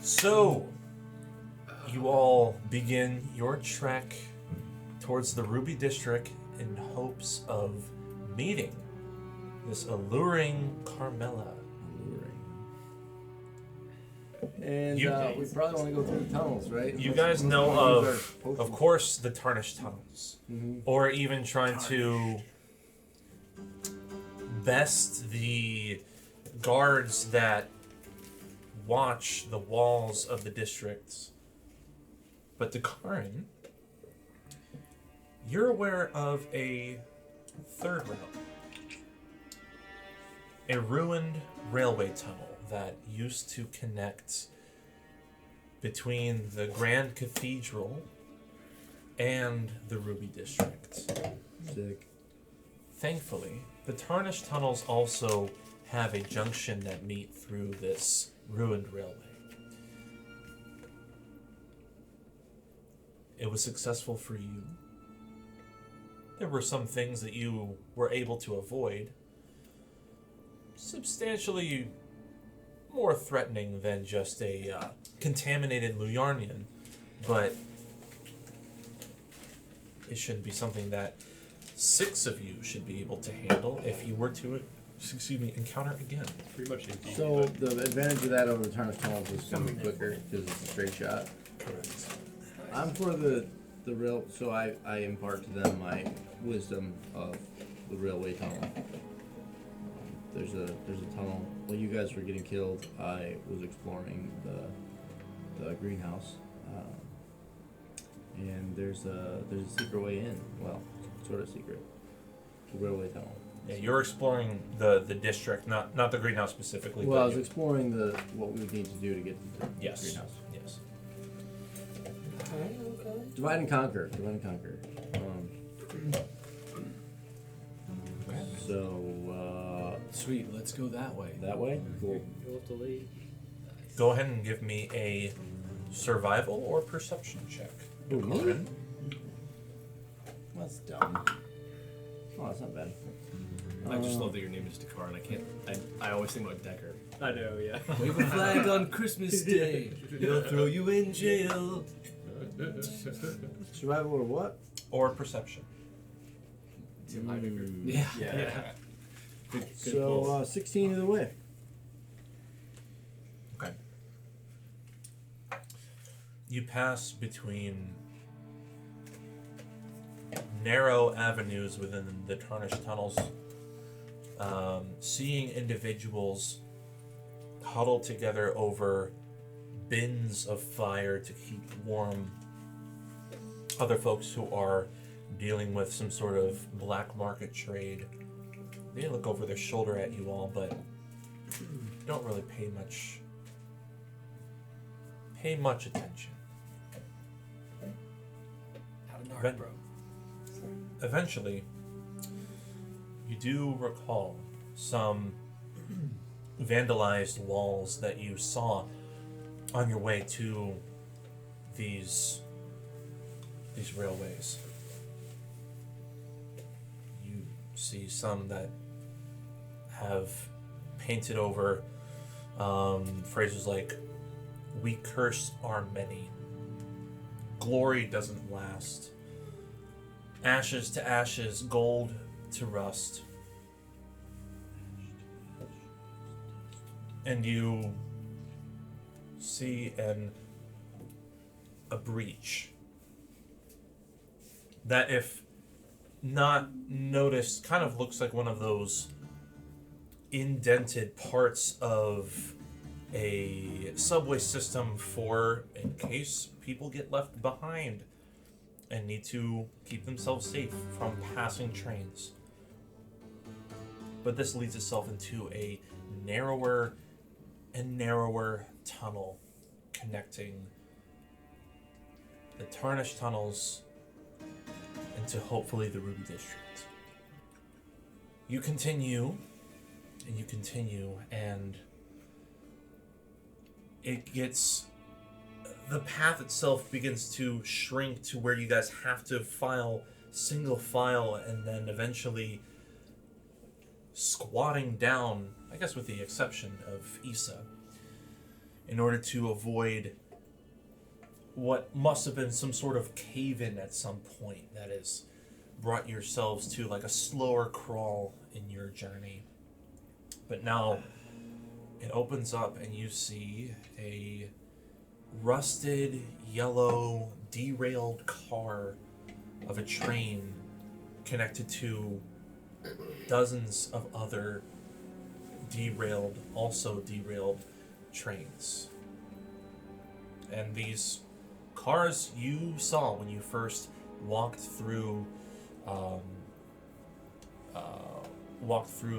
So, you all begin your trek towards the Ruby District in hopes of meeting this alluring Carmela. And we probably want to go through the tunnels, right? You guys know of course, the Tarnished Tunnels. Mm-hmm. Or even trying to best the guards that watch the walls of the districts. But Decaryn, you're aware of a third route. A ruined railway tunnel that used to connect between the Grand Cathedral and the Ruby District. Sick. Thankfully, the Tarnished Tunnels also have a junction that meet through this ruined railway. It was successful for you. There were some things that you were able to avoid. Substantially more threatening than just a contaminated Luyarnian, but it shouldn't be something that 6 of you should be able to handle if you were to, encounter again. Pretty much indeed. So the advantage of that over the Tarnished Tunnels is going to be quicker because it's a straight shot. Correct. I'm for the rail, so I impart to them my wisdom of the railway tunnel. There's a tunnel. While you guys were getting killed, I was exploring the greenhouse, and there's a secret way in. Well, sort of secret. The railway tunnel. Yeah, you're exploring the district, not the greenhouse specifically. Well, but I was exploring what we would need to do to get to the yes, greenhouse. yes. Okay. Divide and conquer. Divide and conquer. So, Sweet, let's go that way. that way? Cool. You'll have to leave. Go ahead and give me a survival or perception check. Ooh, me? Decaryn. That's dumb. Oh, that's not bad. I just love that your name is Decaryn. I always think about Decker. I know, yeah. Wave a flag on Christmas Day. They'll throw you in jail. Survival or what? Or perception. Yeah. Good So, pull. 16 either way. Okay. You pass between narrow avenues within the Tarnished Tunnels, seeing individuals huddled together over bins of fire to keep warm. Other folks who are dealing with some sort of black market trade. They look over their shoulder at you all, but don't really pay much attention. How to narc, bro. Eventually, you do recall some vandalized walls that you saw on your way to these railways. You see some that have painted over phrases like, "We curse our many," "Glory doesn't last," "Ashes to ashes, gold to rust." And you see a breach that, if not noticed, kind of looks like one of those indented parts of a subway system for in case people get left behind and need to keep themselves safe from passing trains. But this leads itself into a narrower and narrower tunnel connecting the Tarnished Tunnels into hopefully the Ruby District. You continue, and it gets... the path itself begins to shrink to where you guys have to file single file, and then eventually squatting down, I guess with the exception of Issa, in order to avoid what must have been some sort of cave-in at some point that has brought yourselves to like a slower crawl in your journey. But now it opens up and you see a rusted, yellow, derailed car of a train connected to dozens of other also derailed trains. And these cars you saw when you first walked through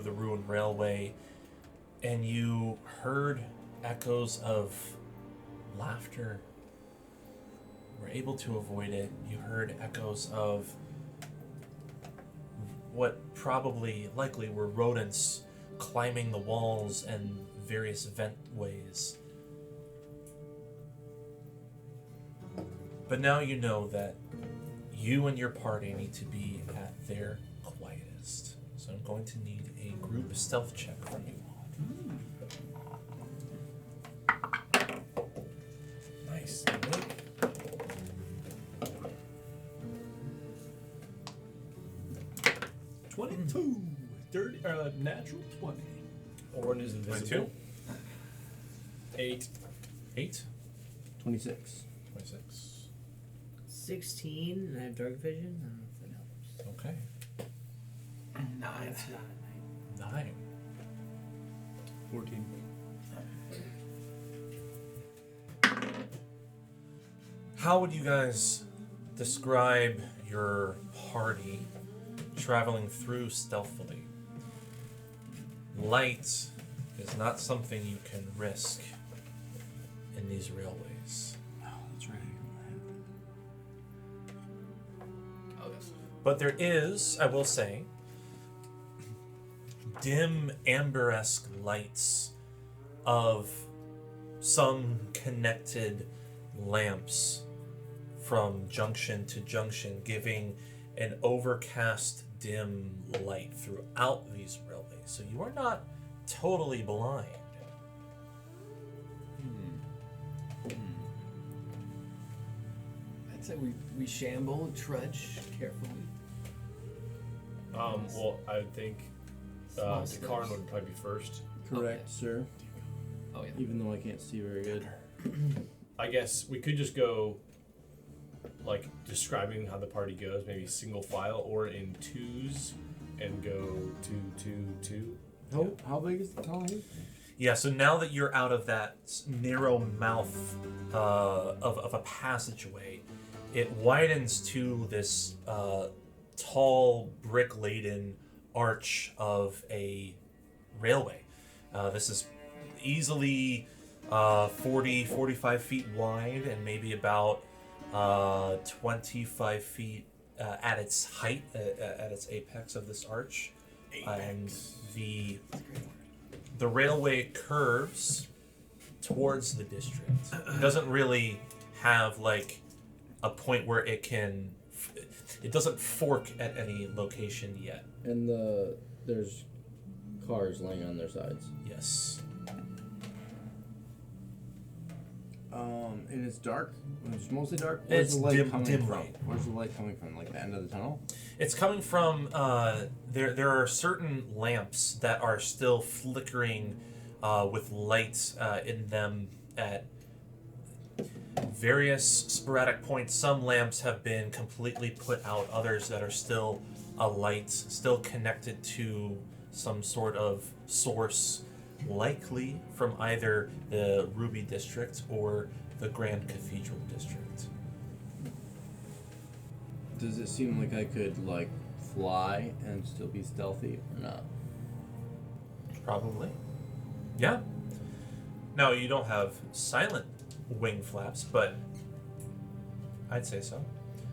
the ruined railway, and you heard echoes of laughter. You were able to avoid it. You heard echoes of what likely were rodents climbing the walls and various ventways. But now you know that you and your party need to be at their quietest. So I'm going to need a group stealth check from you all. Nice. 22. Dirty, natural 20. Orin is invisible. 8. 8? 26. 26. 16, and I have dark vision. I don't know if that helps. Okay. 9. That's not a 9. 14. How would you guys describe your party traveling through stealthily? Light is not something you can risk in these railways. Oh, that's right. Oh, yes. But there is, I will say, dim amber-esque lights of some connected lamps from junction to junction, giving an overcast, dim light throughout these railways. So you are not totally blind. I'd say we shamble, trudge carefully. Well, I would think Small Decaryn steps. would probably be first. Correct, Okay. sir. Oh yeah. Even though I can't see very good. I guess we could just go, like, describing how the party goes, maybe single file or in twos, and go 2, 2, 2. How big is the tunnel? Yeah, so now that you're out of that narrow mouth of a passageway, it widens to this tall, brick-laden arch of a railway. This is easily 40, 45 feet wide and maybe about 25 feet at its height, at its apex of this arch. And the railway curves towards the district. It doesn't really have like a point where it can. It doesn't fork at any location yet. And there's cars laying on their sides. Yes. And it's dark. It's mostly dark. It's Where's the light dim coming from? light. Where's the light coming from? Like the end of the tunnel? It's coming from there are certain lamps that are still flickering with light in them at various sporadic points. Some lamps have been completely put out, others that are still alight, still connected to some sort of source, likely from either the Ruby District or the Grand Cathedral District. Does it seem like I could like fly and still be stealthy or not? Probably. Yeah. No, you don't have silent wing flaps, but I'd say so.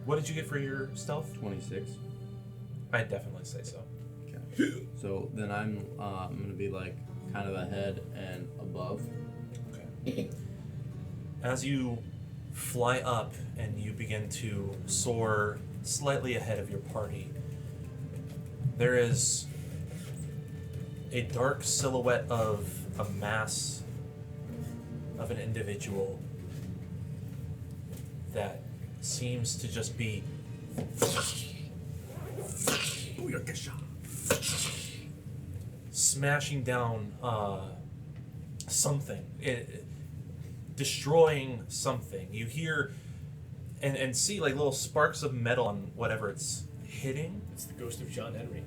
What did you get for your stealth? 26. I'd definitely say so. Okay. So then I'm gonna be like kind of ahead and above. Okay. As you fly up and you begin to soar slightly ahead of your party, there is a dark silhouette of a mass of an individual that seems to just be smashing down something, destroying something. You hear and see like little sparks of metal on whatever it's hitting, It's the ghost of John Henry.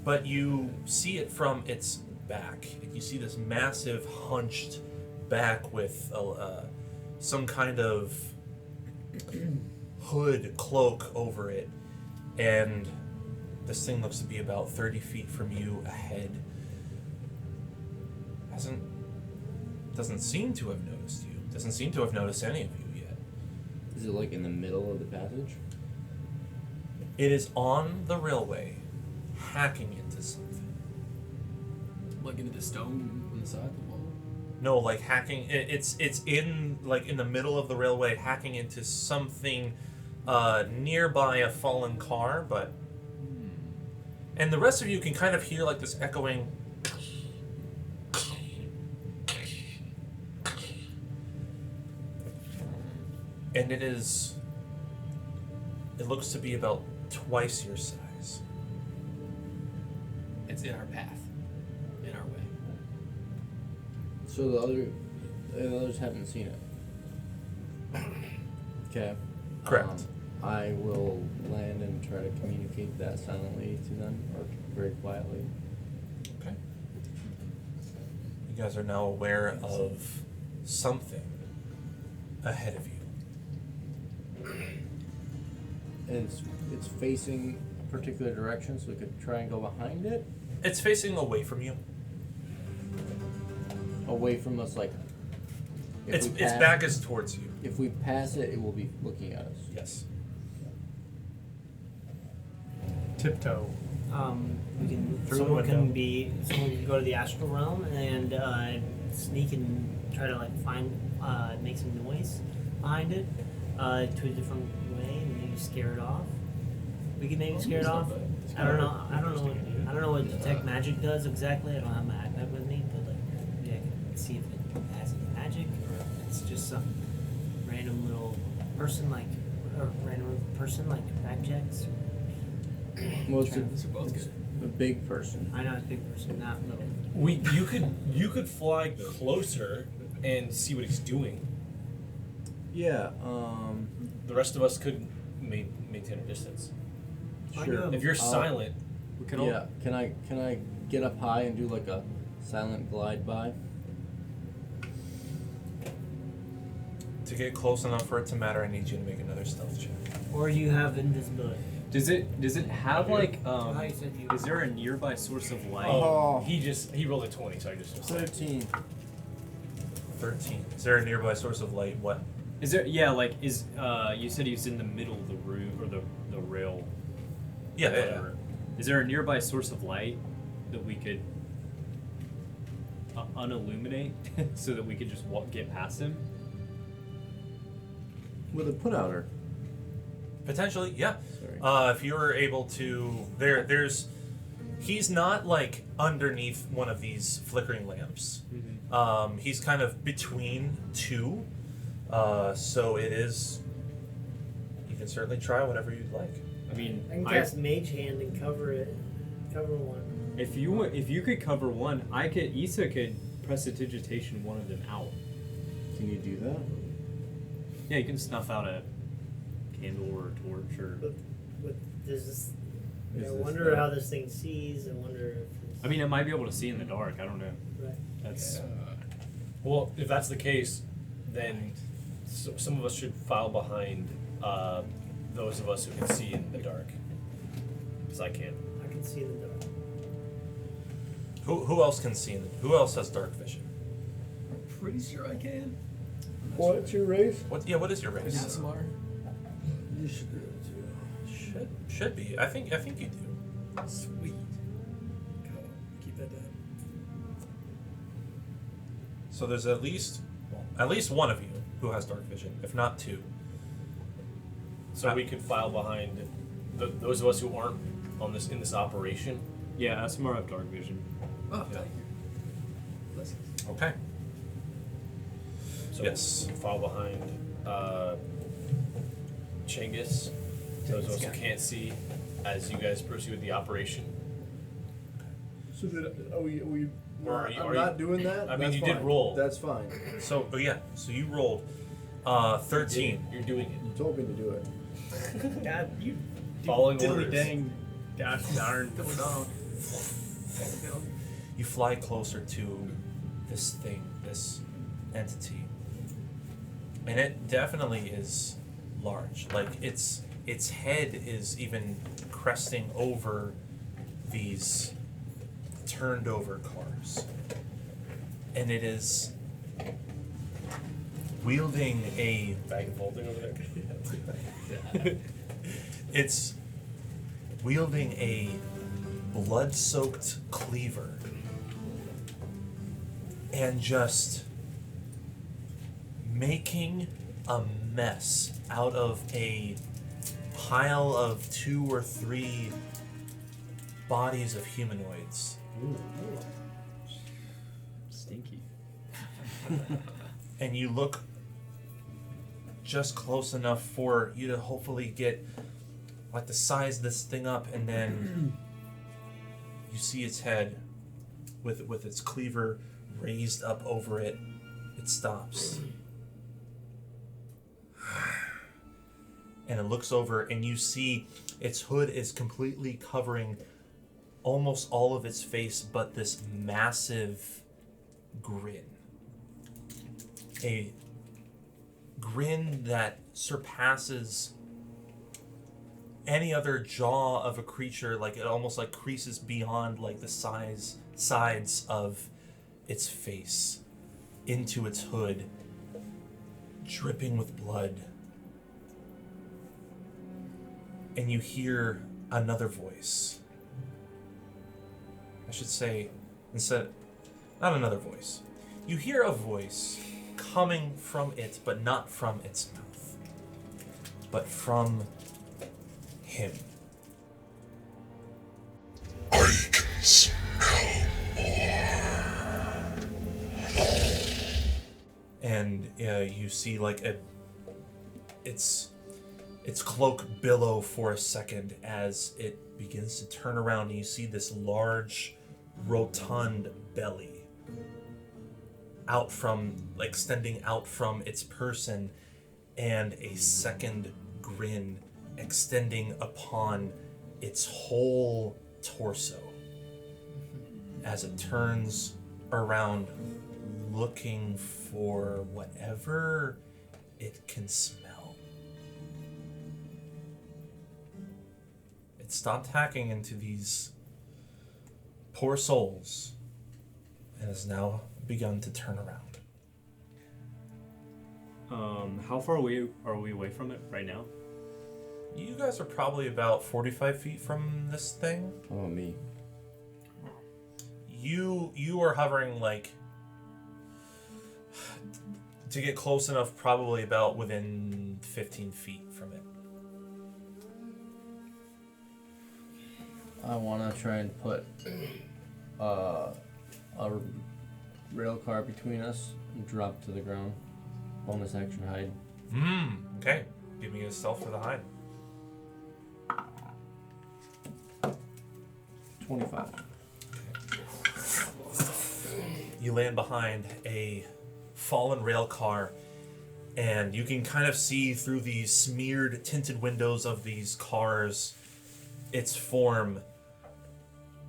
but you see it from its back. You see this massive hunched back with some kind of hood cloak over it, and this thing looks to be about 30 feet from you ahead. Doesn't seem to have noticed you. Doesn't seem to have noticed any of you yet. Is it like in the middle of the passage? It is on the railway, hacking into something. Like into the stone on the side of the wall. No, like hacking. It's in like in the middle of the railway, hacking into something nearby a fallen car. But and the rest of you can kind of hear like this echoing. And it looks to be about twice your size. It's in our path. In our way. So the others haven't seen it. Okay. Correct. I will land and try to communicate that silently to them, or very quietly. Okay. You guys are now aware of something ahead of you. And it's facing a particular direction, so we could try and go behind it, It's facing away from you. away from us. Like if Its we pass- back is towards you. If we pass it, it will be looking at us. Yes. Tiptoe. We can. Through the Someone window. can go to the astral realm and sneak and try to like find, make some noise behind it, to a different way, and maybe scare it off. We can maybe scare it off. I don't know. I don't know what detect magic does exactly. I don't have my iPad with me, but like, maybe I can see if it has any magic or if it's just some random little person like Ragjacks. Well, it's These are both good. a big person. I know it's a big person, not little. You could fly closer and see what he's doing. Yeah. The rest of us could maintain our distance. Sure. If you're I'll- silent, We can all. Yeah. Can I get up high and do like a silent glide by? To get close enough for it to matter, I need you to make another stealth check. Or you have invisibility. Does it have like How you said you- is there a nearby source of light? Oh. he rolled a 20, so I just 13. 13. Is there a nearby source of light? What? Is there you said he's in the middle of the room or the rail. Yeah, yeah, whatever. Is there a nearby source of light that we could unilluminate so that we could just get past him? With a put outer. Potentially, yeah. Sorry. If you were able to, he's not like underneath one of these flickering lamps. He's kind of between two. So it is. You can certainly try whatever you'd like. I mean, I can cast Mage Hand and cover one. if you could cover one, Issa could prestidigitation one of them out. Can you do that? Yeah, you can snuff out a candle or a torch or. With this, I Is this wonder the- how this thing sees. I wonder if it's, I mean, it might be able to see in the dark. I don't know. right. That's Well, if that's the case, then some of us should file behind those of us who can see in the dark. Because I can't. I can see in the dark. Who else can see? Who else has dark vision? Pretty sure I can. What's your race? What is your race? Asimar. You should do it too. Should be. I think you do. Sweet. Go. Keep that down. So there's at least one of you who has dark vision, if not two. So we could file behind those of us who aren't in this operation. yeah. Asimar have dark vision. Oh, Yeah. thank you. Blessings. Okay. So Yes. we follow behind Chengus. Those of us who can't see as you guys proceed with the operation. So are we Or are you- I'm are not you- doing that. I mean, That's you fine. did roll. That's fine. So you rolled 13. You're doing it. You told me to do it. God, you Following dilly orders. dang, gosh darn. You fly closer to this thing, this entity, and it definitely is large. Like its head is even cresting over these turned over cars, and it is wielding a Bag of folding over there. it's wielding a blood-soaked cleaver and just making a mess out of a pile of 2 or 3 bodies of humanoids. Stinky. And you look just close enough for you to hopefully get like the size of this thing up, and then you see its head with its cleaver raised up over it. It stops. And it looks over, and you see its hood is completely covering almost all of its face, but this massive grin. A grin that surpasses any other jaw of a creature. Like it almost like creases beyond like the sides of its face into its hood, dripping with blood. And you hear another voice. I should say, not another voice. You hear a voice coming from it, but not from its mouth, but from him. I can smell more. And you see like its cloak billow for a second as it begins to turn around, and you see this large, rotund belly extending out from its person, and a second grin extending upon its whole torso as it turns around looking for whatever it can smell. It stopped hacking into these poor souls and has now begun to turn around. How far away are we away from it right now? You guys are probably about 45 feet from this thing. Oh, me. You are hovering like to get close enough, probably about within 15 feet from it. I want to try and put a rail car between us and drop to the ground. Bonus action hide. Okay. Give me a stealth for the hide. 25. You land behind a fallen rail car, and you can kind of see through these smeared tinted windows of these cars its form,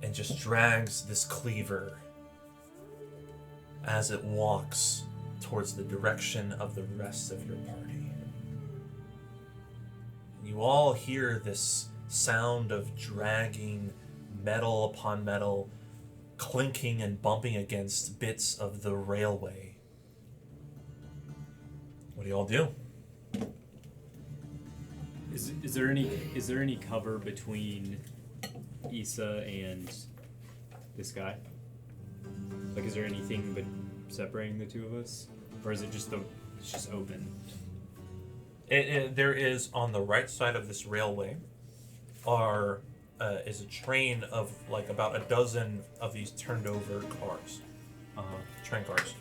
and just drags this cleaver as it walks towards the direction of the rest of your party. You all hear this sound of dragging metal upon metal, clinking and bumping against bits of the railway. What do y'all do? Is there any cover between Issa and this guy? Like, is there anything but separating the two of us, or is it just it's just open? There is on the right side of this railway is a train of like about a dozen of these turned over cars, train cars.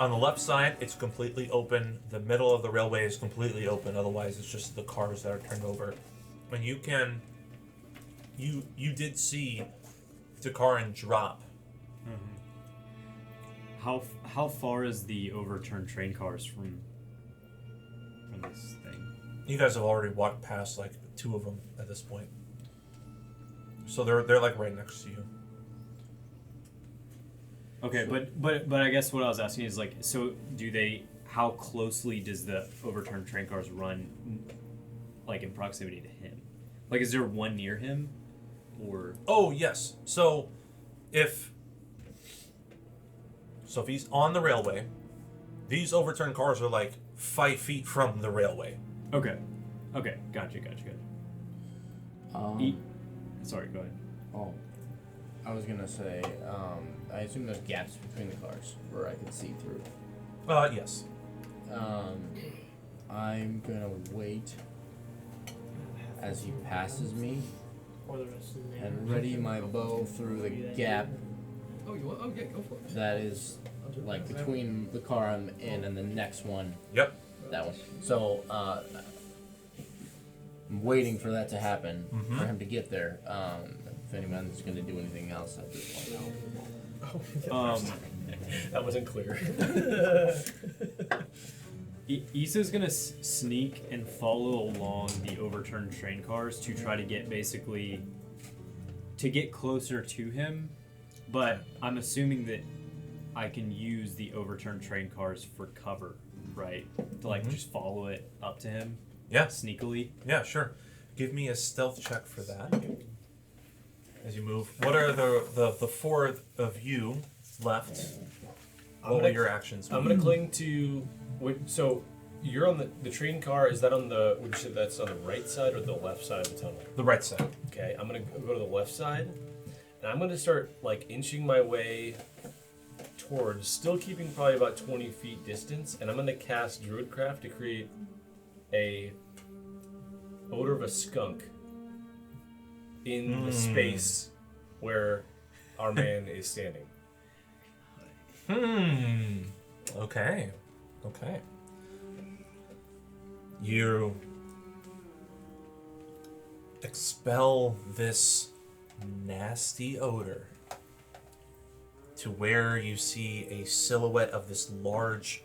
On the left side, it's completely open. The middle of the railway is completely open. Otherwise, it's just the cars that are turned over. And you can... You did see Decaryn drop. How far is the overturned train cars from this thing? You guys have already walked past like 2 of them at this point. So they're like right next to you. Okay, but I guess what I was asking is like, so do they? How closely does the overturned train cars run, like in proximity to him? Like, is there one near him, or? Oh yes. So if he's on the railway, these overturned cars are like 5 feet from the railway. Okay, gotcha. Sorry, go ahead. Oh, I was gonna say, I assume there's gaps between the cars where I can see through. Yes. I'm gonna wait as he passes me Or the rest of the and ready my bow through the gap Oh, you want? Oh, yeah, go for it. that is like between the car I'm in and the next one. Yep. That one. So, I'm waiting for that to happen, for him to get there. If anyone's going to do anything else at this point. That wasn't clear. Issa's gonna sneak and follow along the overturned train cars to try to get closer to him, but I'm assuming that I can use the overturned train cars for cover, right? To like just follow it up to him. Yeah. Sneakily. Yeah, sure. Give me a stealth check for that. As you move. What are the 4 of you left? What will your actions be? I'm gonna cling to. So you're on the train car. Is that on the? Would you say that's on the right side or the left side of the tunnel? The right side. Okay, I'm gonna go to the left side, and I'm gonna start like inching my way towards, still keeping probably about 20 feet distance, and I'm gonna cast Druidcraft to create a odor of a skunk in the space where our man is standing. Okay. You expel this nasty odor to where you see a silhouette of this large,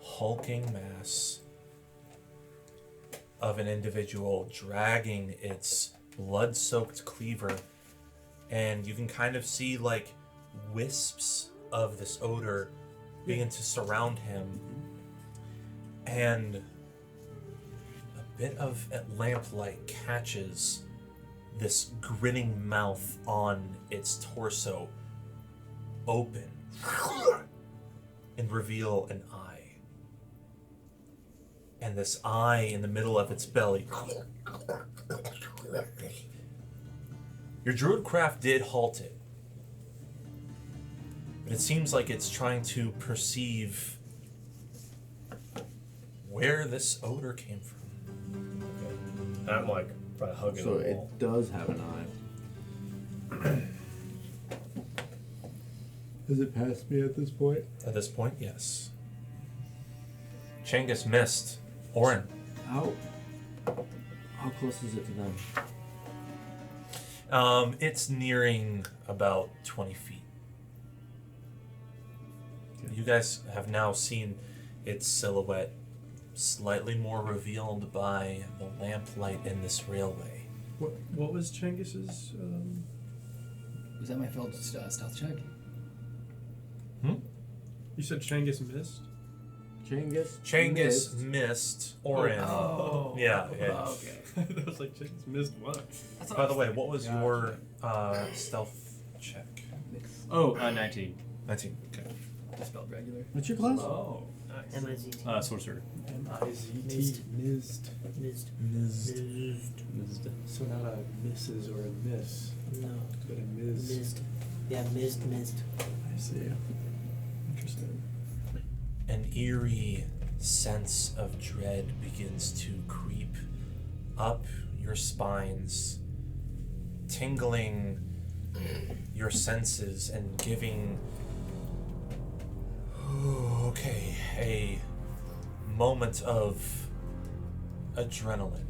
hulking mass of an individual dragging its blood-soaked cleaver, and you can kind of see like wisps of this odor begin to surround him, and a bit of lamplight catches this grinning mouth on its torso open and reveal an eye. And this eye in the middle of its belly. Your druidcraft did halt it. But it seems like it's trying to perceive where this odor came from. And I'm like probably hugging So the it wall. does have an eye. Has it passed me at this point? At this point, yes. Chengus missed. Orin. How close is it to them? It's nearing about 20 feet. You guys have now seen its silhouette slightly more revealed by the lamplight in this railway. What was Chengus's? Was that my failed stealth check? You said Chengus missed. Chengus missed Orin. Oh. Yeah. Oh, okay. I was like, Chengus missed what? By the way, what was your stealth check? Oh, 19. 19. Okay. I spelled regular. What's your class? Oh, nice. M-I-Z-T. Sorcerer. M-I-Z-T. Missed. So not a misses or a miss, No. but a miss. Missed. Yeah, missed. I see. Interesting. An eerie sense of dread begins to creep up your spines, tingling your senses and giving moment of adrenaline.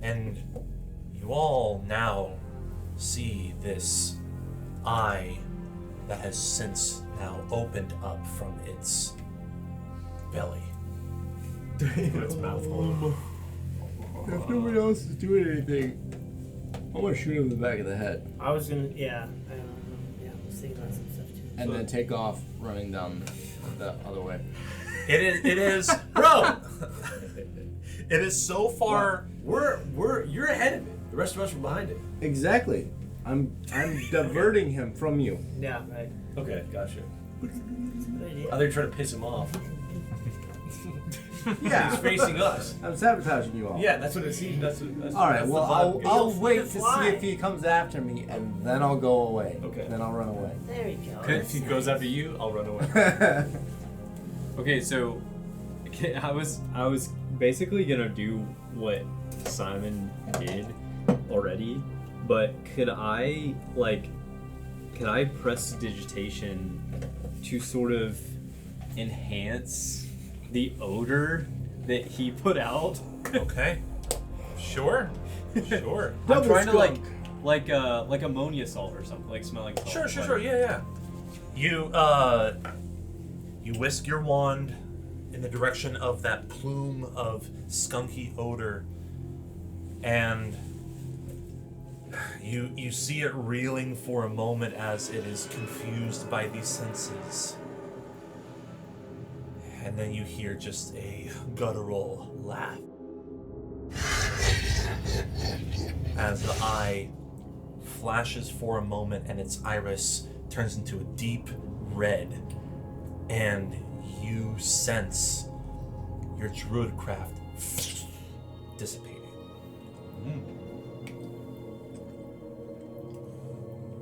And you all now see this eye that has since now opened up from its belly. Its mouth hole. If nobody else is doing anything, I'm gonna shoot him in the back of the head. I was gonna, yeah, I was thinking about some stuff too. And then take off running down the other way. It is, bro. It is so far. You're ahead of it. The rest of us are behind it. Exactly. I'm diverting him from you. Yeah, right. Okay, gotcha. Good idea. Are they trying to piss him off? Yeah. He's facing us. I'm sabotaging you all. Yeah, that's what it seems. That's All right. that's Well, the vibe. I'll wait to fly. see if he comes after me, and then I'll go away. Okay. Then I'll run away. There you go. If he goes after you, I'll run away. Okay, so I was basically gonna do what Simon did already, but could I prestidigitation to sort of enhance the odor that he put out? Okay. Sure. Sure. I'm Double trying skunk. to like ammonia salt or something, like smelling salt. Sure. Yeah. You whisk your wand in the direction of that plume of skunky odor, and you see it reeling for a moment as it is confused by these senses. And then you hear just a guttural laugh as the eye flashes for a moment and its iris turns into a deep red, and you sense your druidcraft dissipating.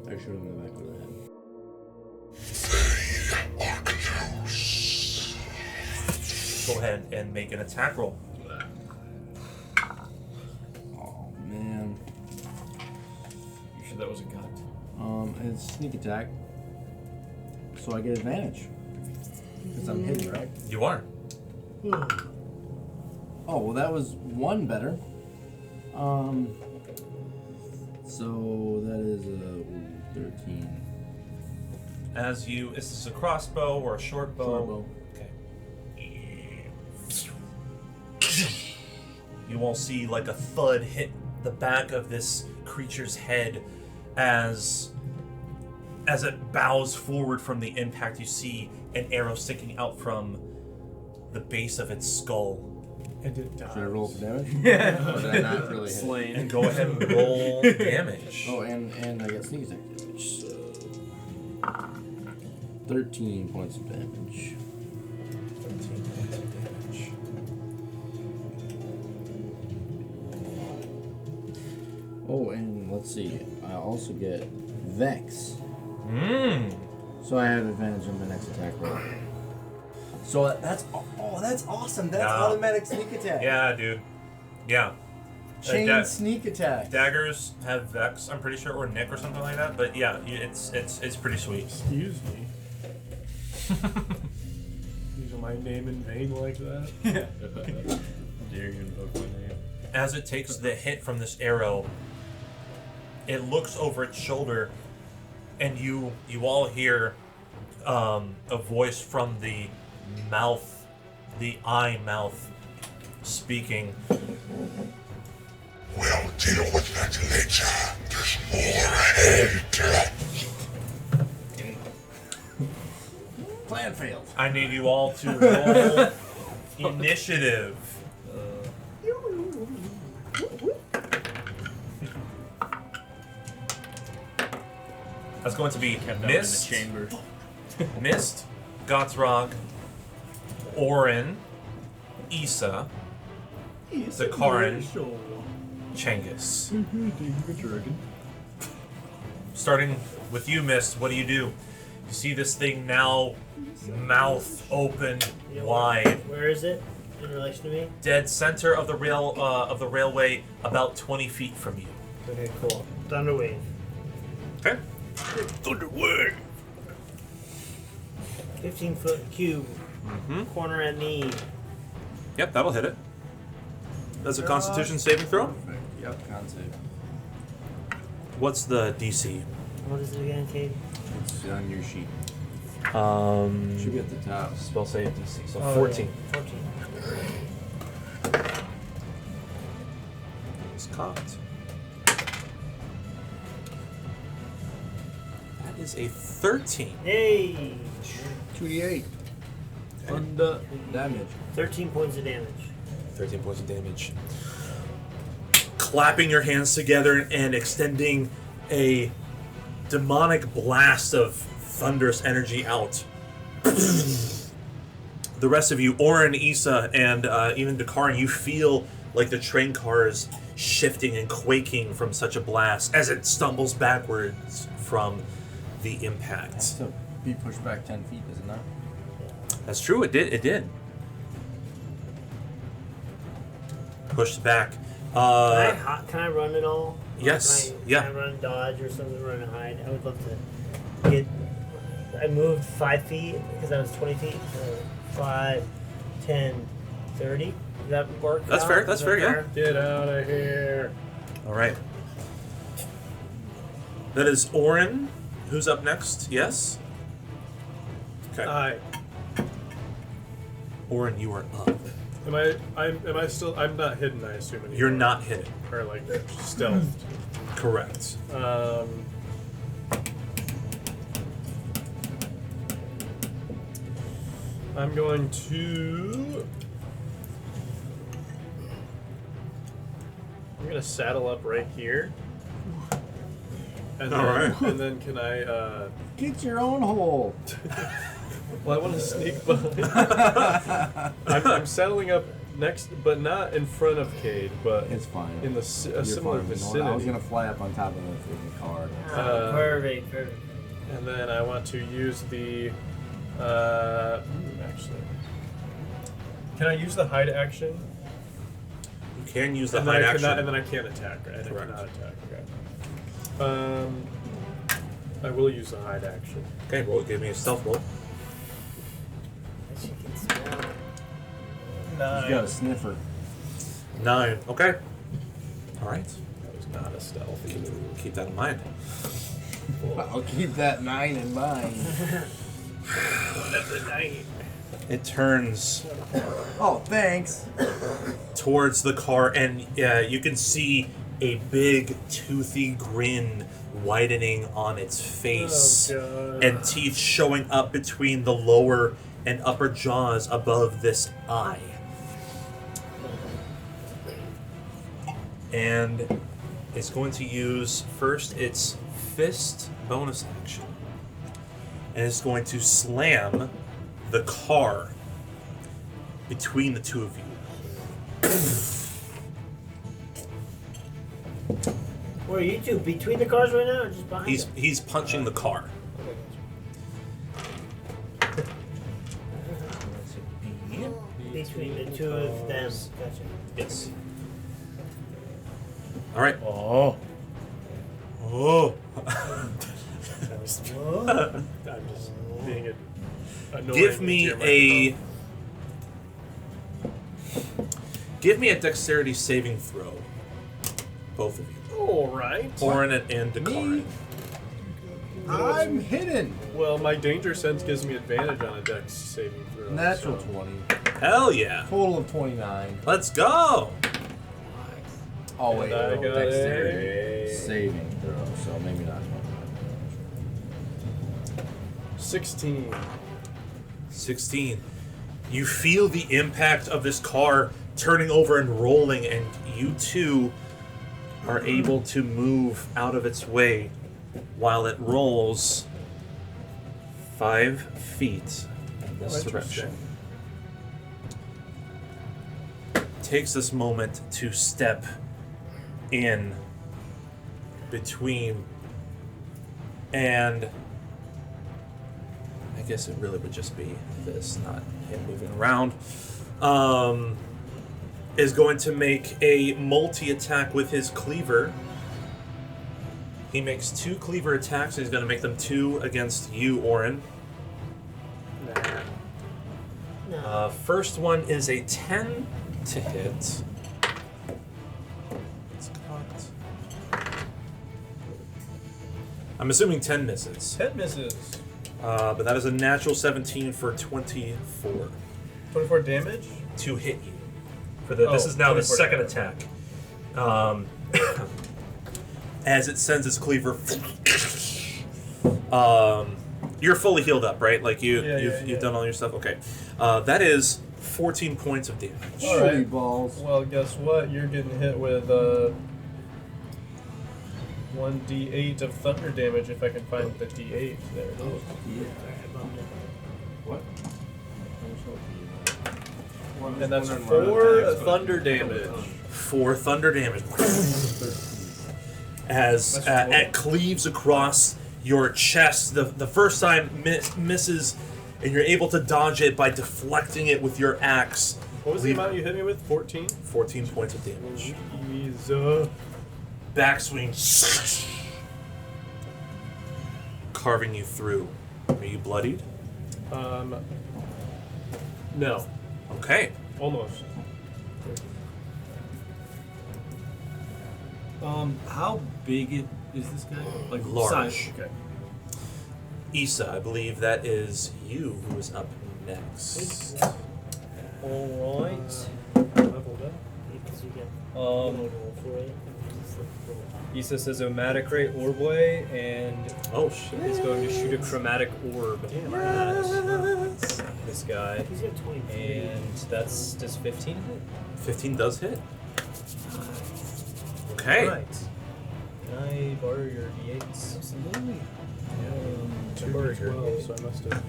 I shoot him in the back of the head. They are close. Go ahead and make an attack roll. Oh man. You sure that was a gut? It's sneak attack. So I get advantage. Because I'm hidden, right? You are. Oh, well that was one better. So that is a 13. As you, is this a crossbow or a short bow? Short bow. Okay. You all see like a thud hit the back of this creature's head as it bows forward from the impact. You see an arrow sticking out from the base of its skull. And it dies. Should I roll for damage? Yeah. Or did I not really hit? Slain. And go ahead and roll damage. Oh, and I got sneak attack damage, so 13 points of damage. 13 points of damage. Oh, and let's see. I also get Vex. So I have advantage on my next attack roll. So that's awesome. That's Yeah. automatic sneak attack. Yeah, dude. Yeah. Chain sneak attack. Daggers have Vex, I'm pretty sure, or Nick or something like that. But yeah, it's pretty sweet. Excuse me. Using my name in vain like that? Dare you invoke my name? As it takes the hit from this arrow, it looks over its shoulder, and you all hear a voice from the mouth, the eye mouth, speaking. We'll deal with that later. There's more ahead. Plan failed. I need you all to roll initiative. That's going to be Kept out Mist, in the chamber. Mist, Gotrog, Orin, Issa, Decaryn, Chengus. Starting with you, Mist, what do? You see this thing now, mouth open wide, Where is it in relation to me? dead center of the railway, about 20 feet from you. Okay, cool. Thunderwave. Okay. 15-foot cube. corner at me. Yep, that'll hit it. That's a Constitution saving throw. Perfect. Yep, con save. What's the DC? What is it again, Kate? It's on your sheet. Should be at the top. Spell save DC. So Oh, 14. Yeah. 14. It's cocked. That is a 13. Yay! 2d8 Thunder. damage. 13 points of damage. 13 points of damage. Clapping your hands together and extending a demonic blast of thunderous energy out. The rest of you, Orin, Issa, and even Decaryn, you feel like the train car is shifting and quaking from such a blast as it stumbles backwards from the It has impact. to be pushed back 10 feet, does it not? That's true, it did. It did. Pushed back. Can I run at all? Yes, Can I, yeah. Can I run, dodge, or something? Run and hide. I would love to get. I moved 5 feet because I was 20 feet. So 5, 10, 30. Does that work? That's out? fair, that's Is that fair, yeah. Get out of here. All right. That is Orin. Who's up next? Yes? Okay. Am Orin, you are up. I still? I'm not hidden, I assume. Anymore. You're not hidden. Or like stealthed. Correct. I'm going to. I'm gonna saddle up right here. And then, Alright. and then can I? Get your own hole. Well, I want to sneak behind. I'm settling up next, but not in front of Cade, but It's fine. in the You're similar fine. vicinity. I was gonna fly up on top of the freaking car. Perfect. Perfect. And then I want to use the. Actually, can I use the hide action? You can use the And then hide I action. cannot, and then I can't attack, right? Correct. I cannot attack. Okay. I will use the hide action. Okay, roll. Give me a stealth roll. She can smell. You got a sniffer. 9. Okay. All right. That was not a stealth. Keep that in mind. I'll keep that 9 in mind. It turns Oh, thanks. towards the car, and you can see a big, toothy grin widening on its face, Oh, God. and teeth showing up between the lower and upper jaws above this eye. And it's going to use first its fist bonus action, and it's going to slam the car between the two of you. Where are you two? Between the cars right now, or just behind them? He's punching the car. Between the two of them. Gotcha. Yes. All right. Oh. Oh. I'm just being annoying. Give me to your a. Give me a dexterity saving throw. Both of you. All right. Orin and Decaryn. I'm hidden. Well, my danger sense gives me advantage on a dex saving throw. Natural so- 20. Hell yeah. Total of 29. Let's go. Oh, wait. And I no, got dexterity a- saving throw, so maybe not. 16. 16. You feel the impact of this car turning over and rolling, and you two are able to move out of its way while it rolls 5 feet in this direction. Takes this moment to step in between, and I guess it really would just be this, not him moving around. Is going to make a multi-attack with his cleaver. He makes 2 cleaver attacks, and he's going to make them 2 against you, Orin. Nah. No. First one is a 10 to hit. It's got- I'm assuming 10 misses. 10 misses. But that is a natural 17 for 24 24 damage? to hit you. This is now the 24 second damage. attack. As it sends its cleaver. You're fully healed up, right? Like you've done all your stuff. Okay, that is 14 points of damage. All right. Holy balls. Well, guess what? You're getting hit with 1d8 of thunder damage if I can find the d8. There it is. What? And that's 4 thunder damage. 4 thunder damage. As it cleaves across your chest, the first time misses, and you're able to dodge it by deflecting it with your axe. What was the amount you hit me with? 14? 14 points of damage. Jesus. Backswing, carving you through. Are you bloodied? No. Okay. Almost. How big is this guy? Like Large. size? Okay. Issa, I believe that is you who is up next. Alright. Leveled up. Because you get Um, for it. Issa says Omatic Ray Orbway and Oh shit. is going to shoot a chromatic orb at this guy. He's got 23. And that's does 15 hit? 15 does hit. Okay. Alright. Can I borrow your d8s? Absolutely. Two or 12, so I must have.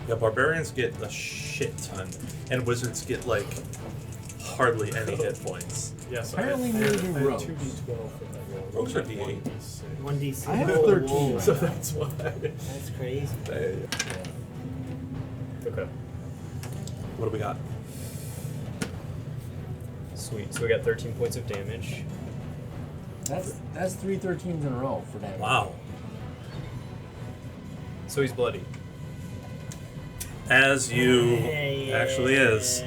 Yeah, barbarians get a shit ton, and wizards get like hardly any hit points. Yes, Apparently I neither had do 2d12 rogues. for that roll. Rogues are D8. 1d6. I have Whoa, 13 whoa. right So that's why. That's crazy. Okay. What do we got? Sweet. So we got 13 points of damage. That's 3 13s in a row for damage. Wow. So he's bloody. As you Hey, actually is.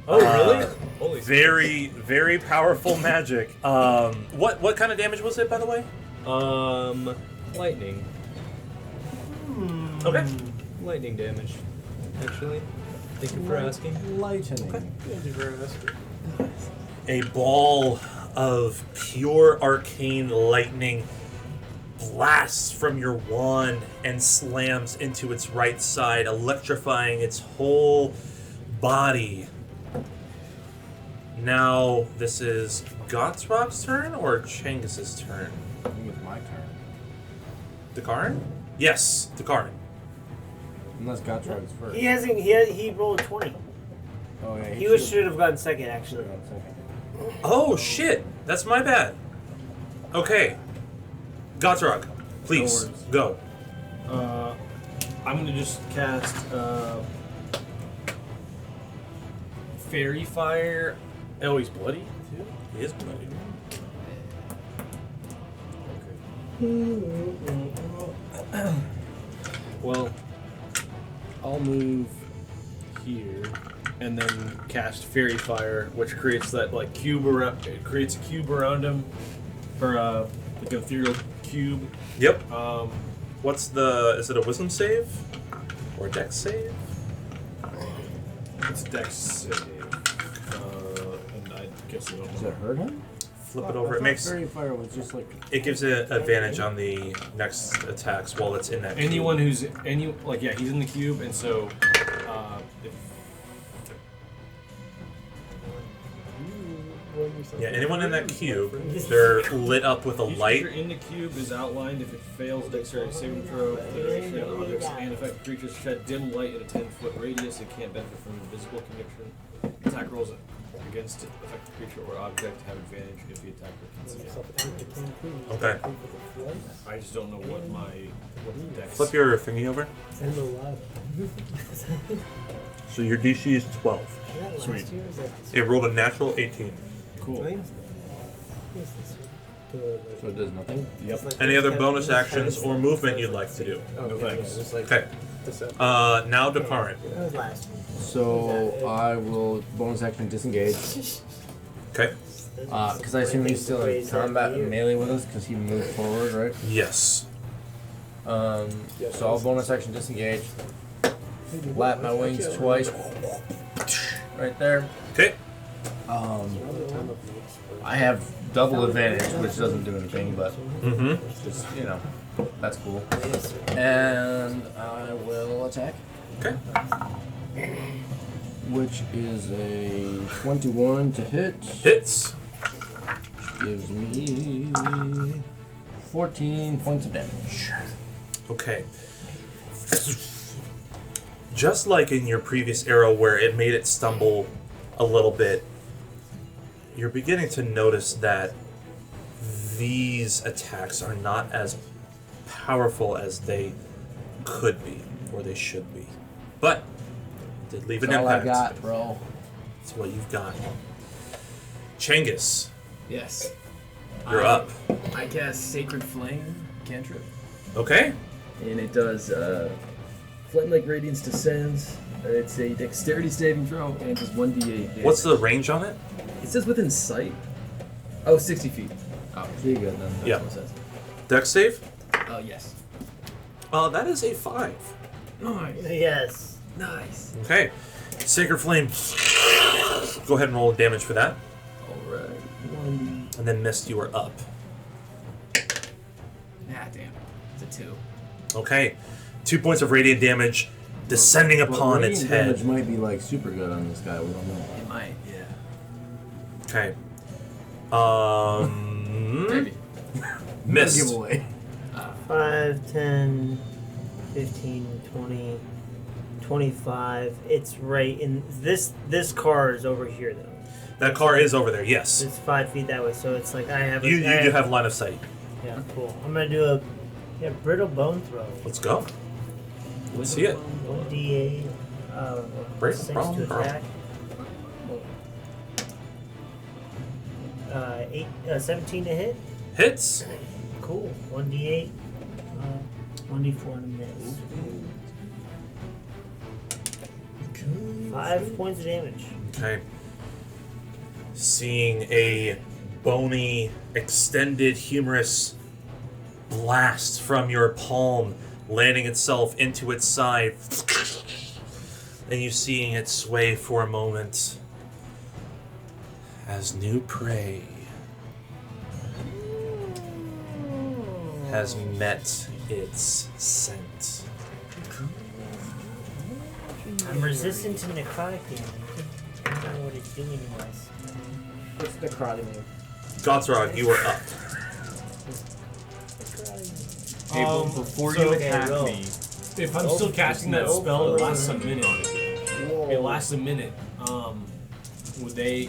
Oh, really? Holy Very, very powerful magic. What kind of damage was it, by the way? Lightning. Okay. Lightning damage. Actually. Thank you for asking. Lightning. Thank you for asking. A ball of pure arcane lightning blasts from your wand and slams into its right side, electrifying its whole body. Now, this is Gotrok's turn or Chengus's turn? I think it's my turn. Decaryn? Yes, Decaryn. Unless Gotrog is first. He hasn't. He rolled 20. Oh yeah. He should have gotten second, actually. have gone second. Oh shit, that's my bad. Okay, Gotrok, please go. I'm gonna just cast Fairy Fire. Oh, he's bloody too? He is bloody. Well, I'll move here and then cast Fairy Fire, which creates that like cube around. It creates a cube around him, or like an ethereal cube. Yep. What's Is it a wisdom save or dex save? It's Dex save, and I guess I don't Does know. it hurt him? Flip I it over. It thought makes Fairy Fire was just like. it gives it advantage on the next attacks while it's in that. cube. Anyone who's he's in the cube, and so if Yeah, anyone in that cube, they're lit up with a each light. creature in the cube is outlined if it fails dexterity saving throw. For the duration of objects and affected creatures shed dim light at a 10-foot radius. It can't benefit from invisible connection. Attack rolls against affected creature or object have advantage if the attacker can see it. Okay. I just don't know what my dex. Flip your thingy over. And the lab. So your DC is 12. Sweet. It rolled a natural 18. Cool. So it does nothing. Yep. Any other bonus actions or movement you'd like to do? No thanks. Okay. Now Decaryn. That was last. So I will bonus action disengage. Okay. Because I assume he's still in combat and melee with us because he moved forward, right? Yes. So I'll bonus action disengage. Lap my wings twice. Right there. Okay. I have double advantage, which doesn't do anything, but Mm-hmm. just, you know, that's cool. And I will attack. Okay. Which is a 21 to hit. Hits. Gives me 14 points of damage. Okay. Just like in your previous arrow where it made it stumble a little bit, you're beginning to notice that these attacks are not as powerful as they could be, or they should be. But did leave an That's all I impact. got, bro. That's what you've got. Chengus, Yes. you're up. I cast Sacred Flame cantrip, Okay. and it does flame-like radiance descends. It's a dexterity saving throw, and it does 1d8 damage. What's the range on it? It says within sight. Oh, 60 feet. Oh, So you good then. that's Yeah. what it says. Dex save? Yes. That is a 5. Nice. Yes. Nice. Okay. Sacred Flame. Go ahead and roll damage for that. Alright. 1d. And then Mist, you are up. Ah, damn. It's a 2. Okay. 2 points of radiant damage descending upon its Damage head. might be like super good on this guy. We don't know. It might, yeah. Okay. Maybe. Mist. Giveaway. 5, 10, 15, 20, 25. It's right in this car is over here though. That car is over there, yes. It's 5 feet that way, so it's like I have. You do have line of sight. Yeah, cool. I'm gonna do a brittle bone throw. Let's go. Let's see it. 1d8. Brittle 6 bone to throw. attack. 17 to hit. Hits. Cool. 1d8. 1d4 to miss. 5 points of damage. Okay. Seeing a bony, extended, humorous blast from your palm landing itself into its side. And you seeing it sway for a moment as new prey has met its scent. I'm resistant to necrotic damage. I don't know what it's doing anyways. What's the karate name? Godsrog, you are up. Hey, before so- you okay, attack roll. me, If I'm still casting that spell, it lasts a minute. It lasts a minute. Would they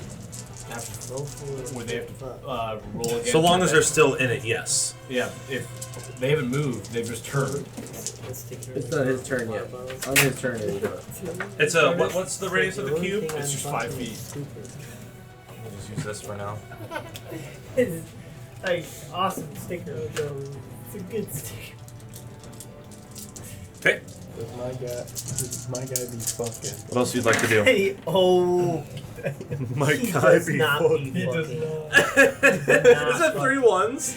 have to, would they have to roll again? So long for as that? they're still in it, yes. Yeah, if they haven't moved, they've just turned. It's not his turn yet. On his turn, it is. It's a what's the radius of the cube? It's just 5 feet. We'll just use this for now. It's like awesome sticker. It's a good sticker. Okay. Does my guy be fucking? What else you'd like to do? Hey, oh. My He guy does be not fucking. be fucking. Is that 3 ones?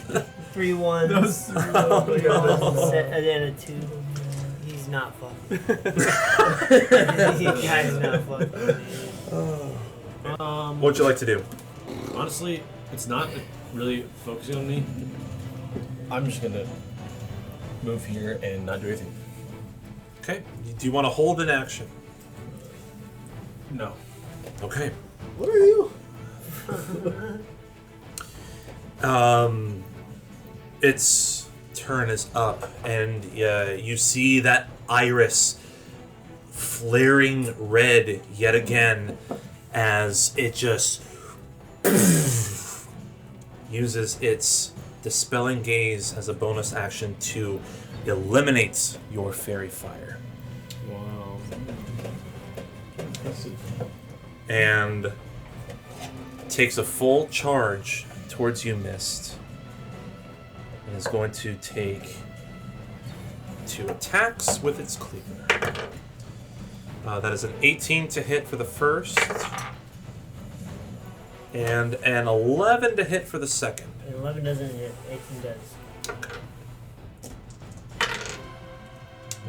3 1s. Those 3 1s and then a 2. He's not fucking. That guy's not fucking. What would you like to do? Honestly, it's not really focusing on me. I'm just gonna move here and not do anything. Okay. Do you want to hold an action? No. Okay. What are you? Its turn is up, and you see that iris flaring red yet again as it just uses its Dispelling Gaze as a bonus action to eliminate your fairy fire. Wow. And takes a full charge towards you, Mist. And is going to take 2 attacks with its cleaver. That is an 18 to hit for the first, and an 11 to hit for the second. 11 doesn't hit, 18 does.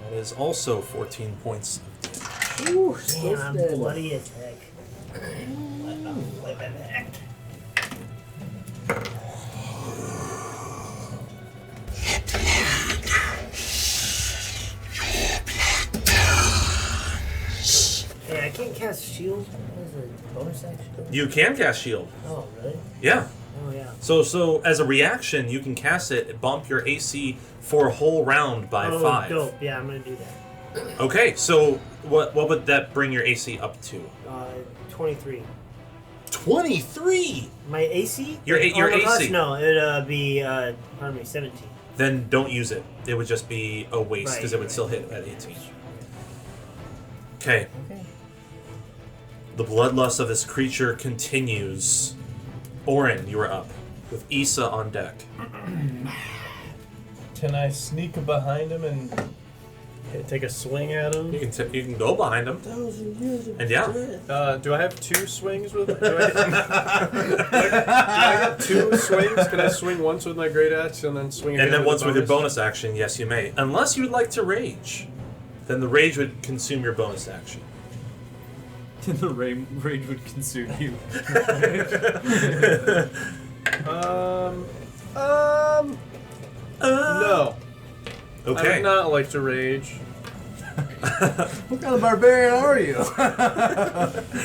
That is also 14 points of damage. Ooh, damn, I'm bloody as heck. What the heck? Hey, I can't cast shield. What is it? Bonus action? You can cast shield. Oh, really? Yeah. Oh, yeah. So as a reaction, you can cast it, bump your AC for a whole round by 5. Dope. Yeah, I'm gonna do that. Okay, so what would that bring your AC up to? 23. 23. My AC? Your AC. Plus, no, it'd be 17. Then don't use it. It would just be a waste because it would still hit at 18. Okay. The bloodlust of this creature continues. Orin, you are up with Issa on deck. Can I sneak behind him and take a swing at him? You can go behind him. And yeah. Do I have 2 swings with do I get 2 swings? Can I swing once with my great axe and then swing again? And then once with your bonus action, yes, you may. Unless you would like to rage. Then the rage would consume your bonus action. The rage would consume you. No. Okay. I would not like to rage. What kind of barbarian are you?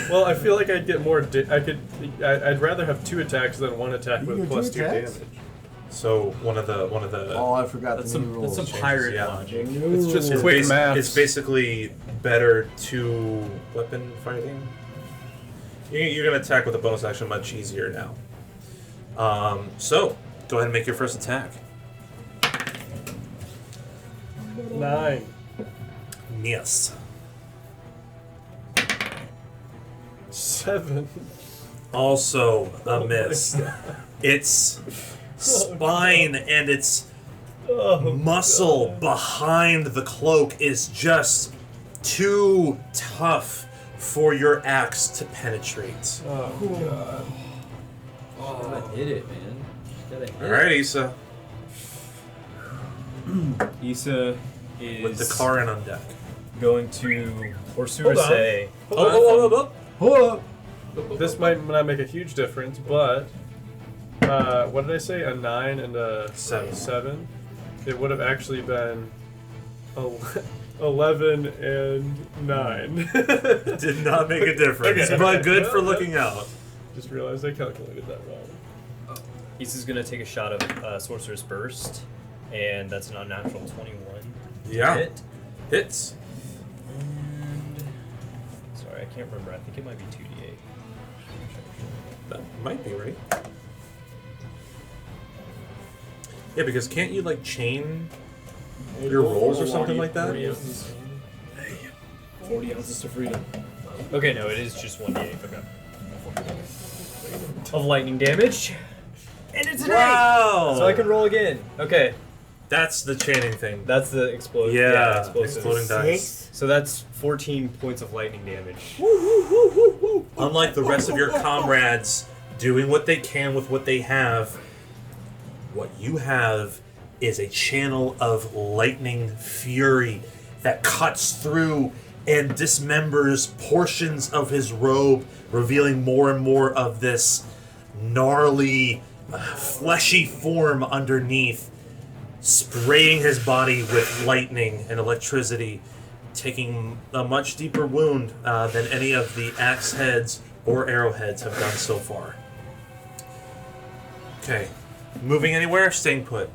Well, I feel like I'd get more. I'd rather have 2 attacks than 1 attack You with can plus do 2 attacks? damage. So one of the Oh, I forgot That's the new some rules. that's some pirate Yeah. logic. It's just It's, quick math. it's basically better to weapon fighting. You're going to attack with a bonus action much easier now. So, go ahead and make your first attack. 9. Yes. 7. Also a miss. Its spine and its muscle behind the cloak is just too tough for your axe to penetrate. Oh, God. Gotta hit it, man. Gotta hit Alright, Issa. Issa is With Decaryn on deck. going to Hold Sorcerous on. say. Hold up. This might not make a huge difference, but what did I say? A 9 and a 7. It would have actually been 11 and 9. Did not make a difference, Okay. but good for looking out. Just realized I calculated that wrong. Issa's gonna take a shot of Sorcerous Burst, and that's an unnatural 21. Yeah. Hit. Hits. And sorry, I can't remember. I think it might be 2d8. That might be right. Yeah, because can't you like chain your rolls or something like that? 40 ounces to freedom. Okay, no, it is just 1d8. Okay. Of lightning damage. And it's an 8! Wow! So I can roll again. Okay. That's the chaining thing. That's the explosion. Yeah, explosive. exploding dice. So that's 14 points of lightning damage. Unlike the rest of your comrades doing what they can with what they have, what you have is a channel of lightning fury that cuts through and dismembers portions of his robe, revealing more and more of this gnarly, fleshy form underneath, spraying his body with lightning and electricity, taking a much deeper wound than any of the axe heads or arrowheads have done so far. Okay. Moving anywhere? Staying put.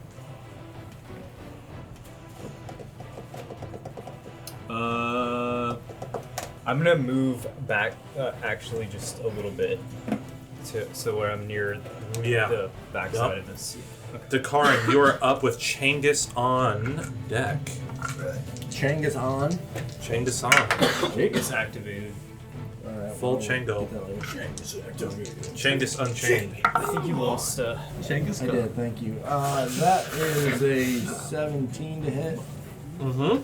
I'm gonna move back, actually, just a little bit, so where I'm near the backside of this. Decaryn, you are up with Chengus on deck. Chengus on. Chengus on. Chengus activated. Full Chengo. Chengus Unchained. I think you lost Chengus. I did, thank you. That is a 17 to hit. Mm-hmm.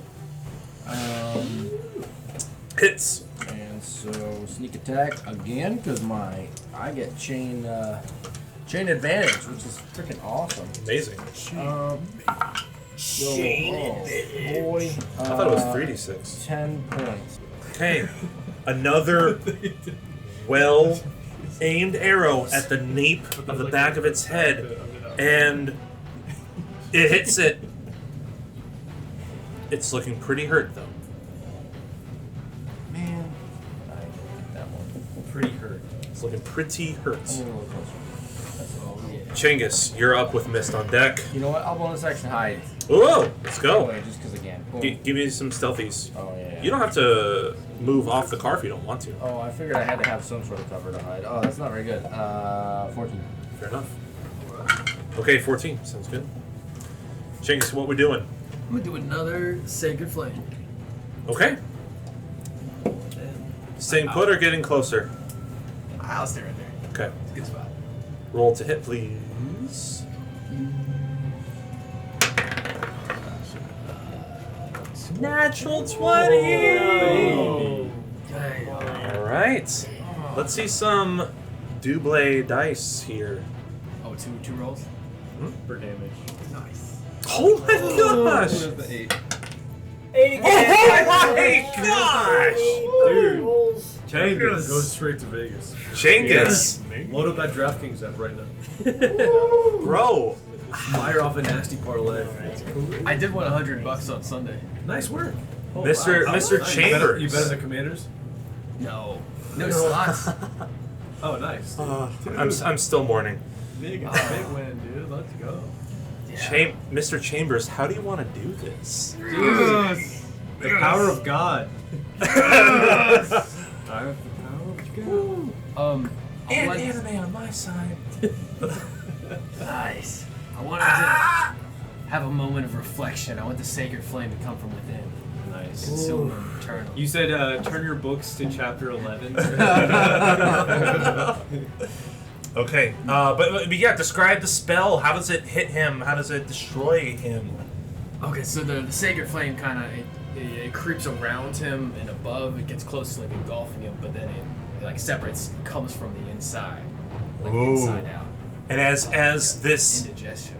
Hits. And so sneak attack again because I get chain advantage, which is freaking awesome. Amazing. Boy, I thought it was 3d6. 10 points. Okay. Another well aimed arrow at the nape of the back of its head, and it hits it. It's looking pretty hurt though. Man, I get that one. Pretty hurt. It's looking pretty hurt. I'm gonna look closer. That's all. Yeah. Chengus, you're up with Mist on deck. You know what? I'll bonus action hide. Whoa, let's go. Anyway, just because again. Give me some stealthies. Oh yeah. You don't have to move off the car if you don't want to. Oh, I figured I had to have some sort of cover to hide. Oh, that's not very good. 14. Fair enough. Okay, 14. Sounds good. Chengus, what we're doing? I'm gonna do another Sacred Flame. Okay. Staying put or getting closer? I'll stay right there. Okay. It's a good spot. Roll to hit, please. Natural 20! Alright. Let's see some double dice here. Oh, two rolls? For damage. Nice. Oh my gosh! Where's the 8? 8 Oh my gosh! Dude. Chengus goes straight to Vegas. Chengus! Load up that DraftKings app right now. Bro! Fire off a nasty parlay. I did win $100 on Sunday. Nice work. Oh, Mr. wow. Mr. Nice. Chambers. You better than Commanders? No. No slots. Oh, nice. I'm still mourning. Big win, dude. Let's go. Mr. Chambers, how do you want to do this? The power of God. I have the power of God. And anime on my side. Nice. I wanted to have a moment of reflection. I want the sacred flame to come from within. Nice. Consume them eternal. You said turn your books to chapter 11. Okay, but yeah, describe the spell. How does it hit him? How does it destroy him? Okay, so the sacred flame kind of it creeps around him and above. It gets close to like engulfing him, but then it like separates, comes from the inside, like inside out. And as this Indigestion.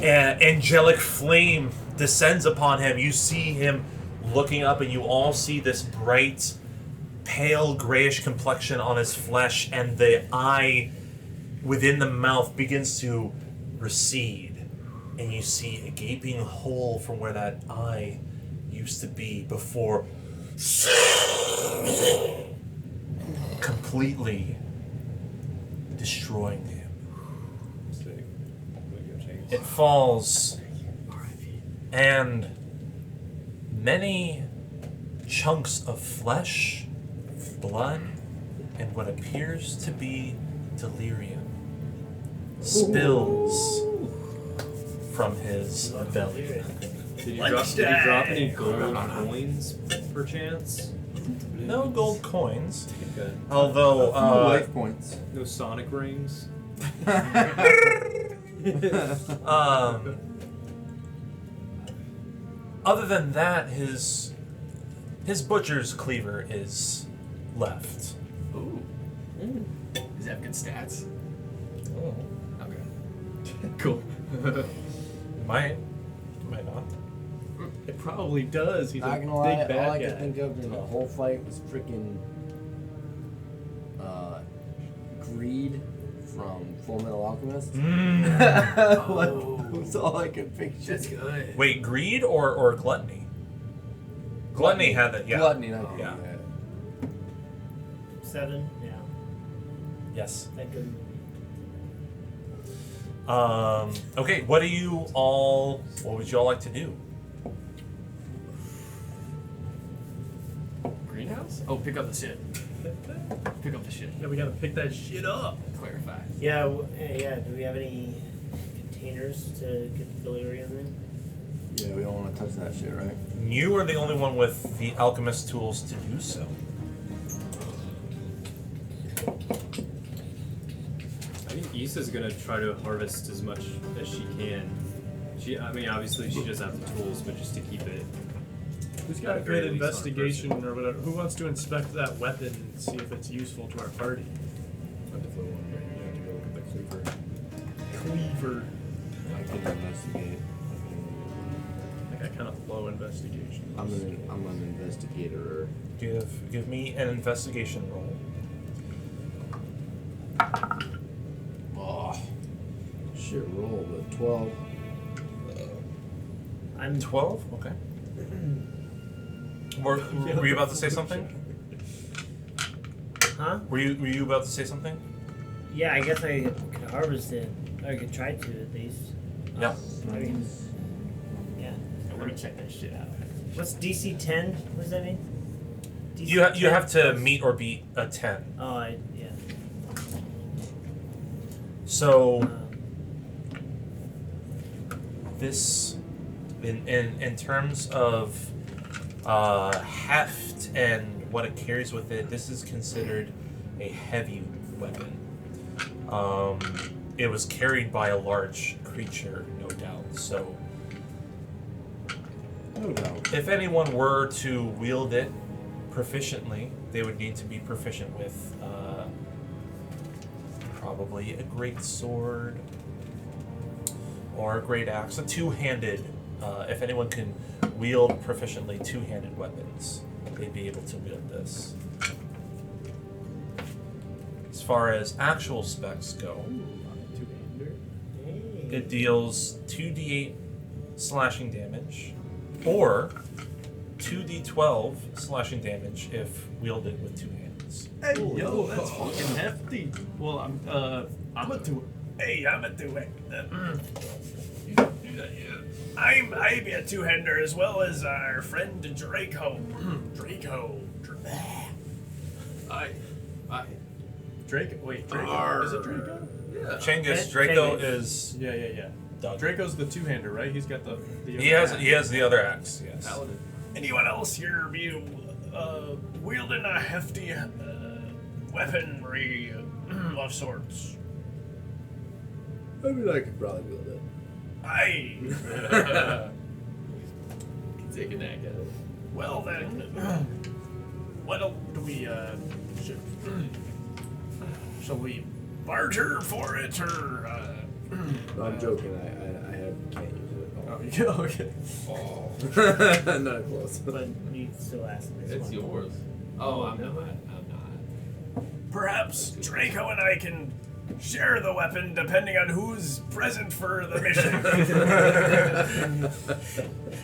Angelic flame descends upon him, you see him looking up, and you all see this bright, pale grayish complexion on his flesh, and the eye within the mouth begins to recede, and you see a gaping hole from where that eye used to be before completely destroying him. It falls, and many chunks of flesh, blood, and what appears to be delirium spills from his belly. Did you drop any gold coins, perchance? No gold coins, Okay. although life points. No sonic rings? Other than that, his butcher's cleaver is left. Ooh. Does that have good stats? Oh. Okay. Cool. Might not. It probably does. He's Not a gonna big lie, bad all I guy. could think of in the whole fight was freaking greed from Full Metal Alchemist. That's all I could picture. That's good. Wait, greed or gluttony? Gluttony had that, yeah. Gluttony, not Yeah. 7, yeah. Yes. That good. Okay, what would you all like to do? Greenhouse? Oh, pick up the shit. Pick up the shit. Yeah, we gotta pick that shit up. Clarify. Yeah, yeah. Do we have any containers to get the delirium in? Yeah, we don't want to touch that shit, right? You are the only one with the alchemist tools to do so. I think Issa's gonna try to harvest as much as she can I mean, obviously she doesn't have the tools, but just to keep it. Who's got a At the very good least on investigation person. or whatever? Who wants to inspect that weapon and see if it's useful to our party? I'm definitely one right here to go look at the cleaver. Cleaver. I can investigate. I got kind of low investigation. I'm an investigator. Give me an investigation roll. Oh, shit, roll but 12. I'm 12? Okay. Were you about to say something? Huh? Were you about to say something? Yeah, I guess I could harvest it. Or I could try to at least. Yeah. I mean, yeah. Let me check that shit out. What's DC 10? What does that mean? DC You 10 have to plus- meet or beat a 10. Oh, yeah. So Um, this, in terms of heft and what it carries with it, this is considered a heavy weapon. It was carried by a large creature, no doubt. So No doubt. if anyone were to wield it proficiently, they would need to be proficient with probably a great sword or a great axe, a two-handed. If anyone can wield proficiently two-handed weapons, they'd be able to wield this. As far as actual specs go, it deals 2d8 slashing damage, or 2d12 slashing damage if wielded with two hands. Hey, yo, that's fucking hefty. Well, I'm a two. Hey, I'm a two. I'm a two-hander as well as our friend Draco. Draco. I. Draco. Wait, Draco. Is it Draco? Yeah. Chengus, Draco Chengus. is Yeah. Doug. Draco's the two-hander, right? He's got the He has the other axe. Yes. Paladin. Anyone else here be wielding a hefty weaponry of sorts? I mean, I could probably wield it. Aye. Take a nag at it. Well then, what do we shall we barter for it or? No, I'm joking. I can't use it. Oh, okay. Oh. Not close. but you still ask this It's one. yours. Oh, I'm not. Perhaps Draco and I can share the weapon depending on who's present for the mission.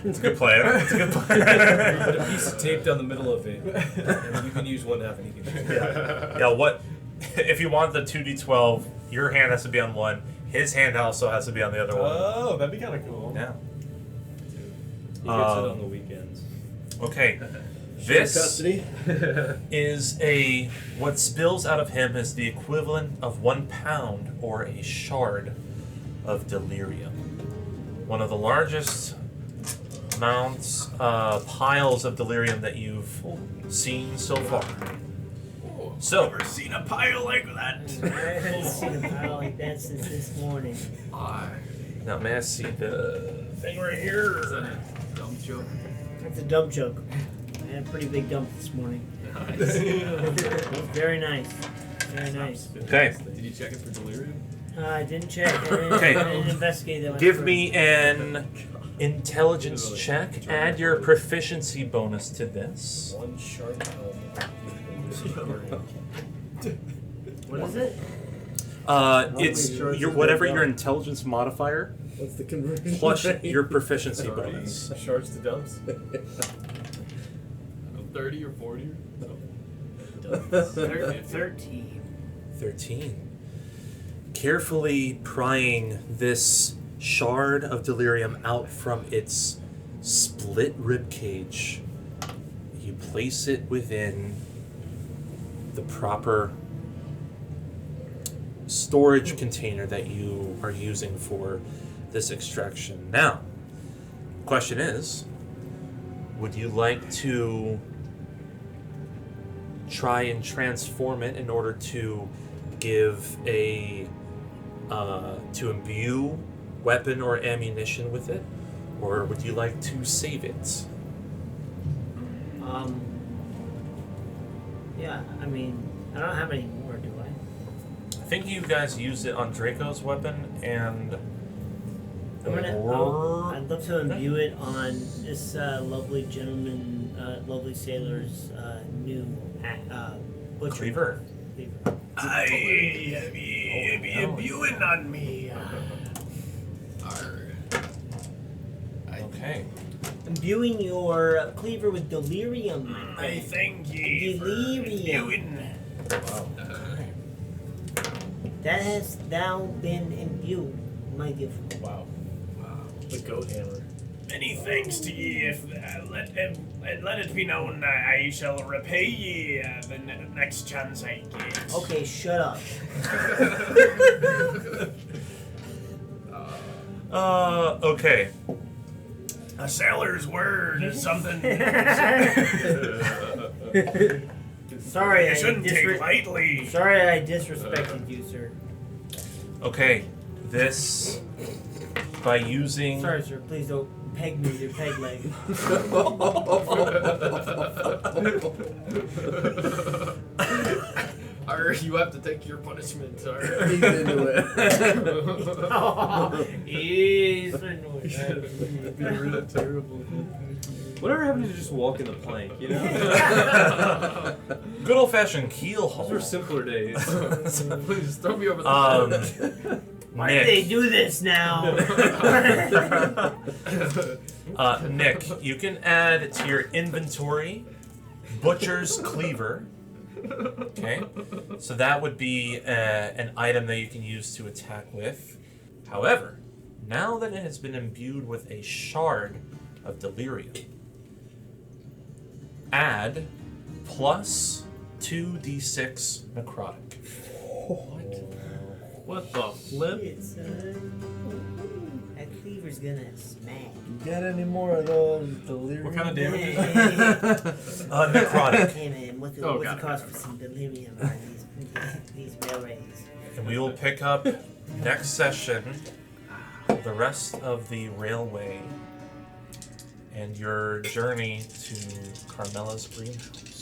It's a good plan. It's a good Put plan. a piece of tape down the middle of it, and you can use one half, and he can use the other. Yeah, what if you want the 2d12, your hand has to be on one, his hand also has to be on the other one. Oh, that'd be kind of cool. Yeah. He gets it on the weekends. Okay. This Custody. is what spills out of him is the equivalent of 1 pound or a shard of delirium. One of the largest mounts, piles of delirium that you've seen so far. So, Ever seen a pile like that? I haven't seen a pile like that since this morning. now may I see the Thing right here. Dumb joke. It's a dump joke. I had a pretty big dump this morning. Nice. It was very nice. Very nice. Okay. Did you check it for delirium? I didn't check. I didn't, Okay. I didn't investigate that one Give first. me an intelligence check. Add your proficiency bonus to this. One sharp What is it? It's shards your is whatever that your dumb? intelligence modifier What's the conversion? plus rate? your proficiency bonus. Shards to dumps? 30 or 40 or 13. 13. Carefully prying this shard of delirium out from its split rib cage, you place it within the proper storage container that you are using for this extraction. Now, question is, would you like to try and transform it in order to give to imbue weapon or ammunition with it, or would you like to save it? Yeah, I mean, I don't have any more, do I? I think you guys used it on Draco's weapon, and I'd love to imbue it on this lovely gentleman, lovely sailor's new butcher. Cleaver. Imbuing on me. Okay. Imbuing your cleaver with delirium. I thank ye Delirium. Wow. That has now been imbued, my dear friend. Wow. The goat hammer. Many thanks to ye. If let it be known, I shall repay ye the next chance I get. Okay, shut up. Okay. A sailor's word is something. Sorry, You shouldn't take lightly. Sorry, I disrespected you, sir. Okay. This, by using... Sorry, sir. Please don't peg me with your peg leg. You have to take your punishment, sir. He's into it. He's into it. It'd be really terrible. Whatever happened to just walking the plank, you know? Good old-fashioned keel haul. Those were simpler days. Please throw me over the Why do they do this now? Nick, you can add to your inventory Butcher's Cleaver. Okay, so that would be an item that you can use to attack with. However, now that it has been imbued with a shard of delirium, add plus 2d6 necrotic. What the flip? That cleaver's gonna smack. You got any more of those delirium? What kind of damage is Necrotic. Hey man, what's Oh, the God. cost for some delirium on these railways? And we will pick up next session the rest of the railway and your journey to Carmela's greenhouse.